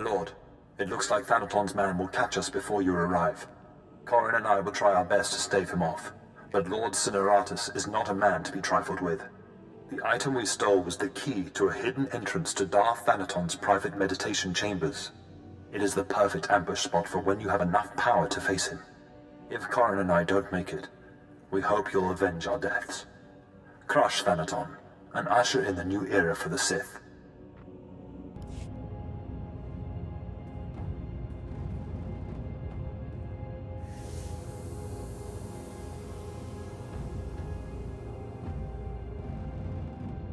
lord, it looks like Thanaton's man will catch us before you arrive. Corrin and I will try our best to stave him off, but Lord Silrace is not a man to be trifled with. The item we stole was the key to a hidden entrance to Darth Thanaton's private meditation chambers. It is the perfect ambush spot for when you have enough power to face him. If Corrin and I don't make it, we hope you'll avenge our deaths. Crush Thanaton, and usher in the new era for the Sith.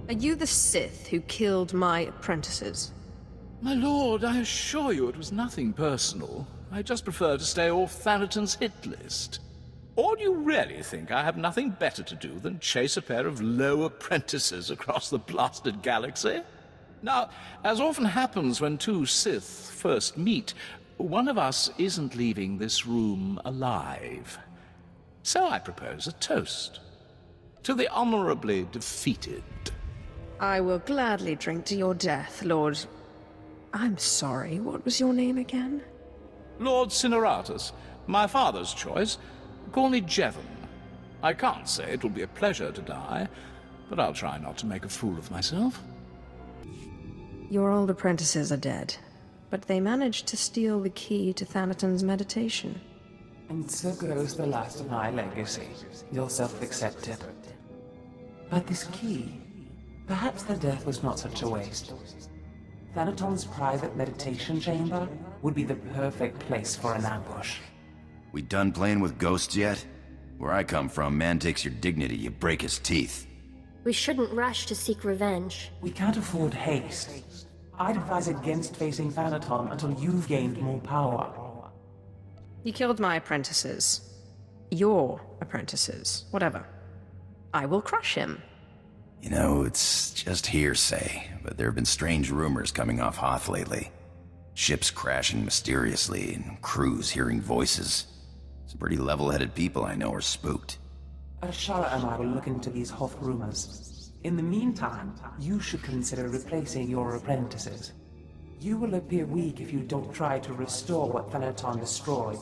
Are you the Sith who killed my apprentices? My lord, I assure you it was nothing personal. I just prefer to stay off Thanaton's hit list. Or do you really think I have nothing better to do than chase a pair of low apprentices across the blasted galaxy? Now, as often happens when two Sith first meet, one of us isn't leaving this room alive. So I propose a toast. To the honorably defeated. I will gladly drink to your death, Lord... I'm sorry, what was your name again? Lord Silrace, my father's choice. Call me Jevon. I can't say it will be a pleasure to die, but I'll try not to make a fool of myself. Your old apprentices are dead, but they managed to steal the key to Thanaton's meditation. And so goes the last of my legacy, your self-accepted. But this key, perhaps their death was not such a waste. Thanaton's private meditation chamber would be the perfect place for an ambush. We done playing with ghosts yet? Where I come from, man takes your dignity, you break his teeth. We shouldn't rush to seek revenge. We can't afford haste. I'd advise against facing Thanaton until you've gained more power. You killed my apprentices. Your apprentices. Whatever. I will crush him. You know, it's just hearsay, but there have been strange rumors coming off Hoth lately. Ships crashing mysteriously, and crews hearing voices. Some pretty level-headed people I know are spooked. Ashara and I will look into these Hoth rumors. In the meantime, you should consider replacing your apprentices. You will appear weak if you don't try to restore what Thanaton destroyed.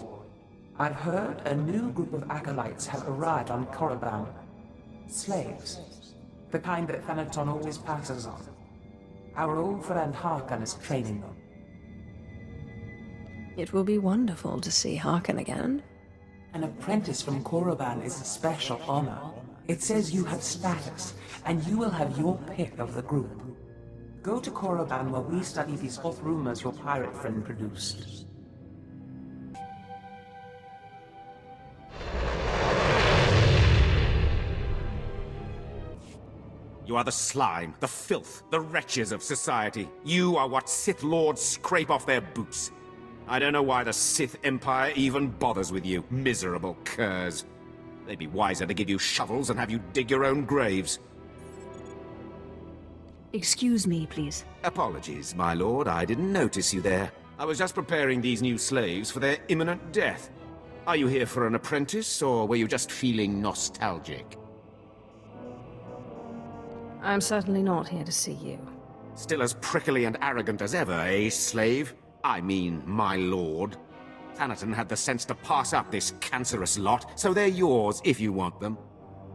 I've heard a new group of acolytes have arrived on Korriban. Slaves. The kind that Thanaton always passes on. Our old friend Harkon is training them. It will be wonderful to see Harkon again. An apprentice from Korriban is a special honor. It says you have status, and you will have your pick of the group. Go to Korriban where we study these Hoth rumors your pirate friend produced. You are the slime, the filth, the wretches of society. You are what Sith Lords scrape off their boots. I don't know why the Sith Empire even bothers with you, miserable curs. They'd be wiser to give you shovels and have you dig your own graves. Excuse me, please. Apologies, my lord, I didn't notice you there. I was just preparing these new slaves for their imminent death. Are you here for an apprentice, or were you just feeling nostalgic? I'm certainly not here to see you. Still as prickly and arrogant as ever, eh, slave? I mean, my lord. Thanaton had the sense to pass up this cancerous lot, so they're yours if you want them.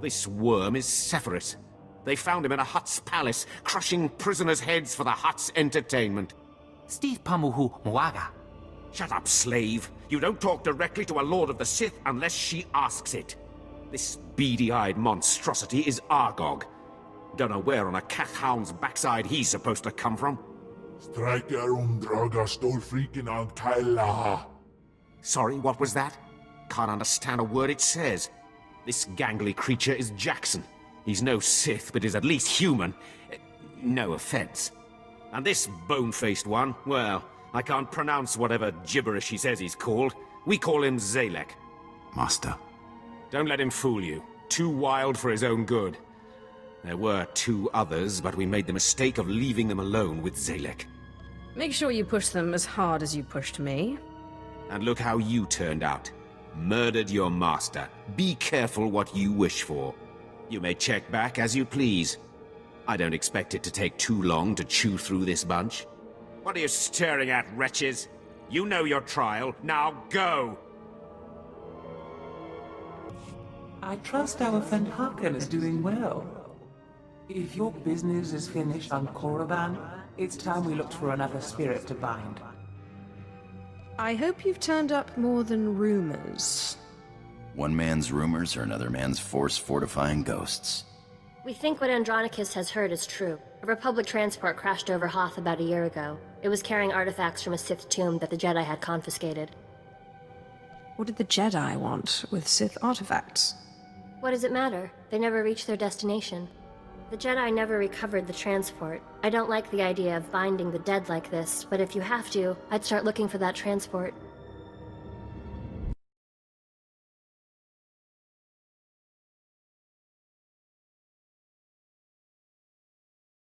This worm is Sephiroth. They found him in a Hutt's palace, crushing prisoners' heads for the Hutt's entertainment. Steve Pamuhu Mwaga. Shut up, slave. You don't talk directly to a Lord of the Sith unless she asks it. This beady-eyed monstrosity is Argog. Don't know where on a cat hound's backside he's supposed to come from. Sorry, what was that? Can't understand a word it says. This gangly creature is Jackson. He's no Sith, but is at least human. No offense. And this bone-faced one, well, I can't pronounce whatever gibberish he says he's called. We call him Zalek. Master. Don't let him fool you. Too wild for his own good. There were two others, but we made the mistake of leaving them alone with Zalek. Make sure you push them as hard as you pushed me. And look how you turned out. Murdered your master. Be careful what you wish for. You may check back as you please. I don't expect it to take too long to chew through this bunch. What are you staring at, wretches? You know your trial. Now go! I trust our friend Harkin is doing well. If your business is finished on Korriban, it's time we looked for another spirit to bind. I hope you've turned up more than rumors. One man's rumors are another man's force-fortifying ghosts. We think what Andronicus has heard is true. A Republic transport crashed over Hoth about a year ago. It was carrying artifacts from a Sith tomb that the Jedi had confiscated. What did the Jedi want with Sith artifacts? What does it matter? They never reached their destination. The Jedi never recovered the transport. I don't like the idea of binding the dead like this, but if you have to, I'd start looking for that transport.